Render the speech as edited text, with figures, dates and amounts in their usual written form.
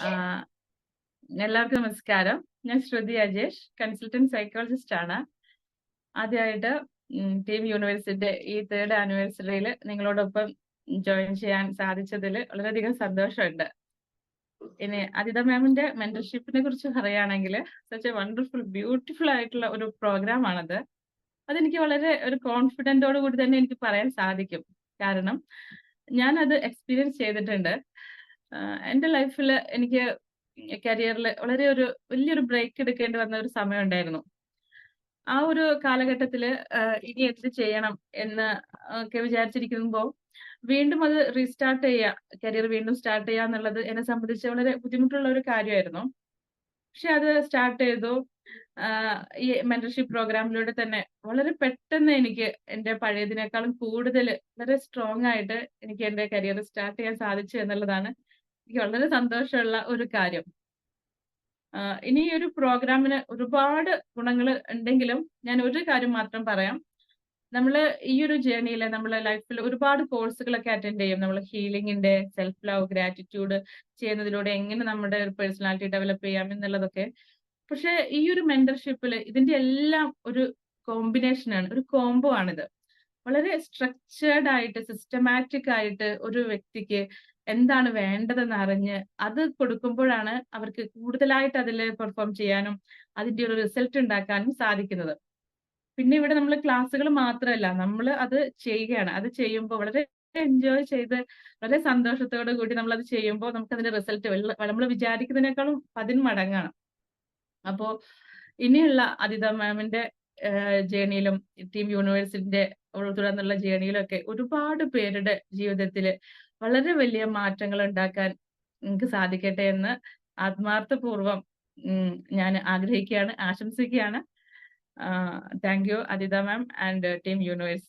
ആഹ് എല്ലാവർക്കും നമസ്കാരം. ഞാൻ ശ്രുതി അജേഷ്, കൺസൾട്ടന്റ് സൈക്കോളജിസ്റ്റ് ആണ്. ആദ്യമായിട്ട് ടീം യൂണിവേഴ്സിറ്റിയുടെ ഈ 3rd ആനിവേഴ്സറിയിൽ നിങ്ങളോടൊപ്പം ജോയിൻ ചെയ്യാൻ സാധിച്ചതിൽ വളരെയധികം സന്തോഷമുണ്ട്. ഇനി അദിത മാമിന്റെ മെന്റർഷിപ്പിനെ കുറിച്ച് പറയുകയാണെങ്കിൽ സച്ച് എ വണ്ടർഫുൾ ബ്യൂട്ടിഫുൾ ആയിട്ടുള്ള ഒരു പ്രോഗ്രാം ആണത്. അതെനിക്ക് വളരെ ഒരു കോൺഫിഡന്റോട് കൂടി തന്നെ എനിക്ക് പറയാൻ സാധിക്കും. കാരണം ഞാനത് എക്സ്പീരിയൻസ് ചെയ്തിട്ടുണ്ട്. എൻ്റെ ലൈഫിൽ എനിക്ക് കരിയറിൽ വളരെ ഒരു വലിയൊരു ബ്രേക്ക് എടുക്കേണ്ടി വന്ന ഒരു സമയം ഉണ്ടായിരുന്നു. ആ ഒരു കാലഘട്ടത്തില് ഇനി എന്ത് ചെയ്യണം എന്ന് ഒക്കെ വിചാരിച്ചിരിക്കുമ്പോ വീണ്ടും അത് റീസ്റ്റാർട്ട് ചെയ്യാ, കരിയർ വീണ്ടും സ്റ്റാർട്ട് ചെയ്യാ എന്നുള്ളത് എന്നെ സംബന്ധിച്ച് വളരെ ബുദ്ധിമുട്ടുള്ള ഒരു കാര്യമായിരുന്നു. പക്ഷെ അത് സ്റ്റാർട്ട് ചെയ്തു. ഈ മെന്റർഷിപ്പ് പ്രോഗ്രാമിലൂടെ തന്നെ വളരെ പെട്ടെന്ന് എനിക്ക് എന്റെ പഴയതിനേക്കാളും കൂടുതൽ വളരെ സ്ട്രോങ് ആയിട്ട് എനിക്ക് എന്റെ കരിയർ സ്റ്റാർട്ട് ചെയ്യാൻ സാധിച്ചു എന്നുള്ളതാണ് എനിക്ക് വളരെ സന്തോഷമുള്ള ഒരു കാര്യം. ഇനി ഈ ഒരു പ്രോഗ്രാമിന് ഒരുപാട് ഗുണങ്ങൾ ഉണ്ടെങ്കിലും ഞാൻ ഒരു കാര്യം മാത്രം പറയാം. നമ്മള് ഈ ഒരു ജേർണിയില് നമ്മളെ ലൈഫിൽ ഒരുപാട് കോഴ്സുകളൊക്കെ അറ്റൻഡ് ചെയ്യും. നമ്മള് ഹീലിംഗിന്റെ, സെൽഫ് ലവ്, ഗ്രാറ്റിറ്റ്യൂഡ് ചെയ്യുന്നതിലൂടെ എങ്ങനെ നമ്മുടെ ഒരു പേഴ്സണാലിറ്റി ഡെവലപ്പ് ചെയ്യാം എന്നുള്ളതൊക്കെ. പക്ഷെ ഈ ഒരു മെന്റർഷിപ്പില് ഇതിന്റെ എല്ലാം ഒരു കോമ്പിനേഷൻ ആണ്, ഒരു കോംബോ ആണിത്. വളരെ സ്ട്രക്ചേർഡ് ആയിട്ട് സിസ്റ്റമാറ്റിക് ആയിട്ട് ഒരു വ്യക്തിക്ക് എന്താണ് വേണ്ടതെന്ന് അറിഞ്ഞ് അത് കൊടുക്കുമ്പോഴാണ് അവർക്ക് കൂടുതലായിട്ട് അതിൽ പെർഫോം ചെയ്യാനും അതിന്റെ ഒരു റിസൾട്ട് ഉണ്ടാക്കാനും സാധിക്കുന്നത്. പിന്നെ ഇവിടെ നമ്മൾ ക്ലാസ്സുകൾ മാത്രമല്ല, നമ്മൾ അത് ചെയ്യുകയാണ്. അത് ചെയ്യുമ്പോൾ വളരെ എൻജോയ് ചെയ്ത് വളരെ സന്തോഷത്തോടു കൂടി നമ്മൾ അത് ചെയ്യുമ്പോൾ നമുക്ക് അതിന്റെ റിസൾട്ട് നമ്മൾ വിചാരിക്കുന്നതിനേക്കാളും 10 മടങ്ങാണ്. അപ്പോ ഇനിയുള്ള അദിത മാമിന്റെ ജേർണിയിലും ടീം യൂണിവേഴ്സിറ്റിന്റെ തുടർന്നുള്ള ജേർണിയിലും ഒക്കെ ഒരുപാട് പേരുടെ ജീവിതത്തിൽ വളരെ വലിയ മാറ്റങ്ങൾ ഉണ്ടാക്കാൻ നിങ്ങൾക്ക് സാധിക്കട്ടെ എന്ന് ആത്മാർത്ഥപൂർവ്വം ഞാൻ ആഗ്രഹിക്കുകയാണ്, ആശംസിക്കുകയാണ്. Thank you Aditha ma'am and team universe.